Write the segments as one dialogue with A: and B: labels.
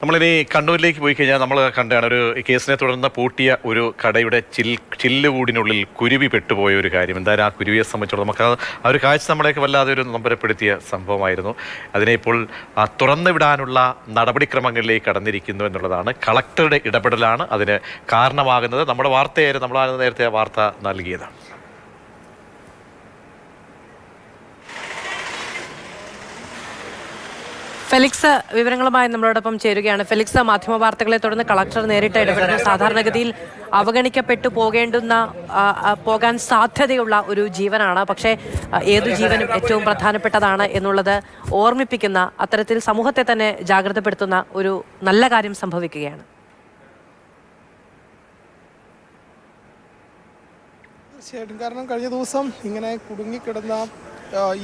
A: നമ്മളിനി കണ്ണൂരിലേക്ക് പോയി കഴിഞ്ഞാൽ നമ്മൾ കണ്ടാണ് ഒരു കേസിനെ തുടർന്ന് പൂട്ടിയ ഒരു കടയുടെ ചില്ലുകൂടിനുള്ളിൽ കുരുവി പെട്ടുപോയ ഒരു കാര്യം. എന്തായാലും ആ കുരുവിയെ സംബന്ധിച്ചോളം നമുക്ക് ആ ഒരു കാഴ്ച നമ്മളെയൊക്കെ വല്ലാതെ ഒരു നൊമ്പരപ്പെടുത്തിയ സംഭവമായിരുന്നു. അതിനെ ഇപ്പോൾ തുറന്നു വിടാനുള്ള നടപടിക്രമങ്ങളിലേക്ക് കടന്നിരിക്കുന്നു എന്നുള്ളതാണ്. കളക്ടറുടെ ഇടപെടലാണ് അതിന് കാരണമാകുന്നത്. നമ്മുടെ വാർത്തയായിരുന്നു, നമ്മൾ നേരത്തെ ആ വാർത്ത നൽകിയതാണ്.
B: ഫെലിക്സ് വിവരങ്ങളുമായി നമ്മളോടൊപ്പം ചേരുകയാണ്. ഫെലിക്സ്, മാധ്യമ വാർത്തകളെ തുടർന്ന് കളക്ടർ നേരിട്ട് ഇടപെടുന്നു. സാധാരണഗതിയിൽ അവഗണിക്കപ്പെട്ടു പോകാൻ സാധ്യതയുള്ള ഒരു ജീവനാണ്. പക്ഷേ ഏതു ജീവനും ഏറ്റവും പ്രധാനപ്പെട്ടതാണ് എന്നുള്ളത് ഓർമ്മിപ്പിക്കുന്ന, അത്തരത്തിൽ സമൂഹത്തെ തന്നെ ജാഗ്രതപ്പെടുത്തുന്ന ഒരു നല്ല കാര്യം സംഭവിക്കുകയാണ്.
C: തീർച്ചയായിട്ടും. കാരണം കഴിഞ്ഞ ദിവസം ഇങ്ങനെ കുടുങ്ങിക്കിടന്ന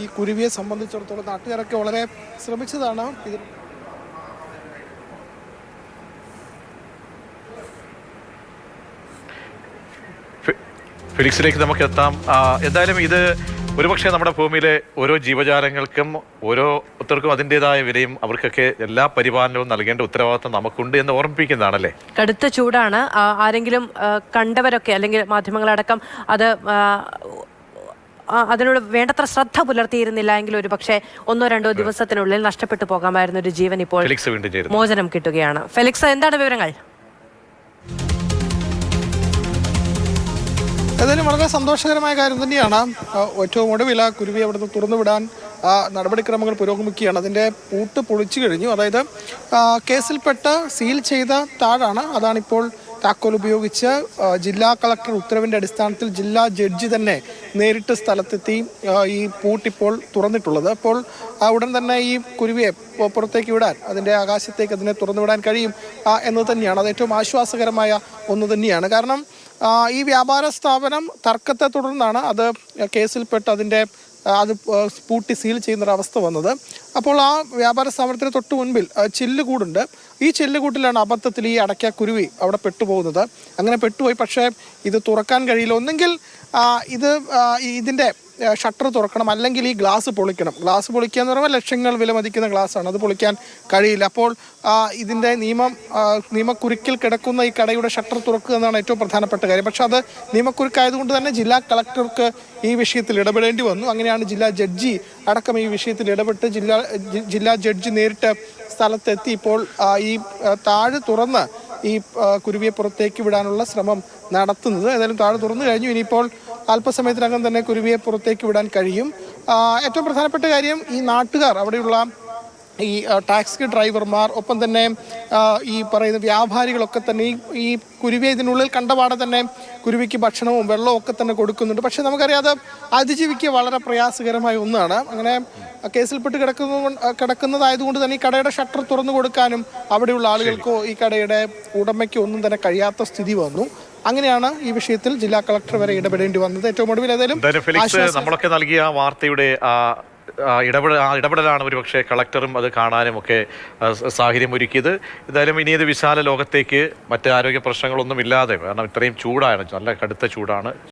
C: ഈ കുരുവിയെ സംബന്ധിച്ചിടത്തോളം നാട്ടുകാരൊക്കെ വളരെ ശ്രമിച്ചതാണ്.
A: ഫിലിക്സിലേക്ക് നമുക്ക് എത്താം. എന്തായാലും ഇത് ഒരുപക്ഷെ നമ്മുടെ ഭൂമിയിലെ ഓരോ ജീവജാലങ്ങൾക്കും ഓരോരുത്തർക്കും അതിൻ്റെതായ വിലയും അവർക്കൊക്കെ എല്ലാ പരിപാലനവും നൽകേണ്ട ഉത്തരവാദിത്വം നമുക്കുണ്ട് എന്ന് ഓർമ്മിപ്പിക്കുന്നതാണല്ലേ.
B: കടുത്ത ചൂടാണ്. ആരെങ്കിലും കണ്ടവരൊക്കെ അല്ലെങ്കിൽ മാധ്യമങ്ങളടക്കം അതിനോട് വേണ്ടത്ര ശ്രദ്ധ പുലർത്തിയിരുന്നില്ല എങ്കിൽ ഒരു പക്ഷേ 1-2 ദിവസത്തിനുള്ളിൽ നഷ്ടപ്പെട്ടു പോകാമായിരുന്ന ഒരു ജീവൻ ഇപ്പോൾ മോചനം കിട്ടുകയാണ്. ഫെലിക്സ്, എന്താണ് വിവരങ്ങൾ?
C: ഏതായാലും വളരെ സന്തോഷകരമായ കാര്യം തന്നെയാണ്. ഏറ്റവും ഒടുവിൽ ആ കുരുവി അവിടുന്ന് തുറന്നുവിടാൻ നടപടിക്രമങ്ങൾ പുരോഗമിക്കുകയാണ്. അതിൻ്റെ പൂട്ട് പൊളിച്ചു കഴിഞ്ഞു. അതായത് കേസിൽപ്പെട്ട് സീൽ ചെയ്ത താഴാണ്. അതാണിപ്പോൾ താക്കോൽ ഉപയോഗിച്ച് ജില്ലാ കളക്ടർ ഉത്തരവിൻ്റെ അടിസ്ഥാനത്തിൽ ജില്ലാ ജഡ്ജി തന്നെ നേരിട്ട് സ്ഥലത്തെത്തി ഈ പൂട്ടിപ്പോൾ തുറന്നിട്ടുള്ളത്. അപ്പോൾ ഉടൻ തന്നെ ഈ കുരുവിയെ പുറത്തേക്ക് വിടാൻ, അതിൻ്റെ ആകാശത്തേക്ക് അതിനെ തുറന്നുവിടാൻ കഴിയും എന്നത് തന്നെയാണ്. അത് ഏറ്റവും ആശ്വാസകരമായ ഒന്ന് തന്നെയാണ്. കാരണം ഈ വ്യാപാര സ്ഥാപനം തർക്കത്തെ തുടർന്നാണ് അത് കേസിൽപ്പെട്ട് അത് പൂട്ടി സീൽ ചെയ്യുന്നൊരവസ്ഥ വന്നത്. അപ്പോൾ ആ വ്യാപാര സ്ഥാപനത്തിന് തൊട്ട് മുൻപിൽ ചില്ലുകൂടുണ്ട്. ഈ ചില്ലുകൂട്ടിലാണ് അബദ്ധത്തിൽ ഈ അടയ്ക്ക കുരുവി അവിടെ പെട്ടുപോകുന്നത്. അങ്ങനെ പെട്ടുപോയി. പക്ഷേ ഇത് തുറക്കാൻ കഴിയില്ല. ഒന്നെങ്കിൽ ഇതിൻ്റെ ഷട്ടർ തുറക്കണം, അല്ലെങ്കിൽ ഈ ഗ്ലാസ് പൊളിക്കണം. ഗ്ലാസ് പൊളിക്കുക എന്ന് പറയുമ്പോൾ ലക്ഷങ്ങൾ വിലമതിക്കുന്ന ഗ്ലാസ്സാണ്, അത് പൊളിക്കാൻ കഴിയില്ല. അപ്പോൾ ഇതിൻ്റെ നിയമക്കുരുക്കിൽ കിടക്കുന്ന ഈ കടയുടെ ഷട്ടർ തുറക്കുക എന്നാണ് ഏറ്റവും പ്രധാനപ്പെട്ട കാര്യം. പക്ഷെ അത് നിയമക്കുരുക്കായതുകൊണ്ട് തന്നെ ജില്ലാ കളക്ടർക്ക് ഈ വിഷയത്തിൽ ഇടപെടേണ്ടി വന്നു. അങ്ങനെയാണ് ജില്ലാ ജഡ്ജി അടക്കം ഈ വിഷയത്തിൽ ഇടപെട്ട് ജില്ലാ ജഡ്ജി നേരിട്ട് സ്ഥലത്തെത്തി ഇപ്പോൾ ഈ താഴ് തുറന്ന് ഈ കുരുവിയെ പുറത്തേക്ക് വിടാനുള്ള ശ്രമം നടത്തുന്നത്. ഏതായാലും താഴെ തുറന്നു കഴിഞ്ഞു. ഇനിയിപ്പോൾ അല്പസമയത്തിനകം തന്നെ കുരുവിയെ പുറത്തേക്ക് വിടാൻ കഴിയും. ഏറ്റവും പ്രധാനപ്പെട്ട കാര്യം, ഈ നാട്ടുകാർ, അവിടെയുള്ള ഈ ടാക്സി ഡ്രൈവർമാർ, ഒപ്പം തന്നെ ഈ പറയുന്ന വ്യാപാരികളൊക്കെ തന്നെ ഈ കുരുവിയെ ഇതിനുള്ളിൽ കണ്ടപാടെ തന്നെ കുരുവിക്ക് ഭക്ഷണവും വെള്ളവും ഒക്കെ തന്നെ കൊടുക്കുന്നുണ്ട്. പക്ഷെ നമുക്കറിയാതെ അതിജീവിക്കുക വളരെ പ്രയാസകരമായ ഒന്നാണ്. അങ്ങനെ കേസിൽപ്പെട്ട് കിടക്കുന്നതായതുകൊണ്ട് തന്നെ ഈ കടയുടെ ഷട്ടർ തുറന്നു കൊടുക്കാനും അവിടെയുള്ള ആളുകൾക്കോ ഈ കടയുടെ ഉടമയ്ക്കോ ഒന്നും തന്നെ കഴിയാത്ത സ്ഥിതി വന്നു. അങ്ങനെയാണ് ഈ വിഷയത്തിൽ ജില്ലാ കളക്ടർ വരെ ഇടപെടേണ്ടി വന്നത്. ഏറ്റവും ഒടുവിൽ ഏതായാലും
A: നമ്മളൊക്കെ നൽകിയ വാർത്തയുടെ ഇടപെടലാണ് ഒരുപക്ഷെ കളക്ടറും അത് കാണാനും ഒക്കെ സാഹചര്യം ഒരുക്കിയത്. എന്തായാലും ഇനി ഇത് വിശാല ലോകത്തേക്ക് മറ്റ് ആരോഗ്യ പ്രശ്നങ്ങളൊന്നും ഇല്ലാതെ, കാരണം ഇത്രയും ചൂടാണ്, നല്ല കടുത്ത ചൂടാണ്.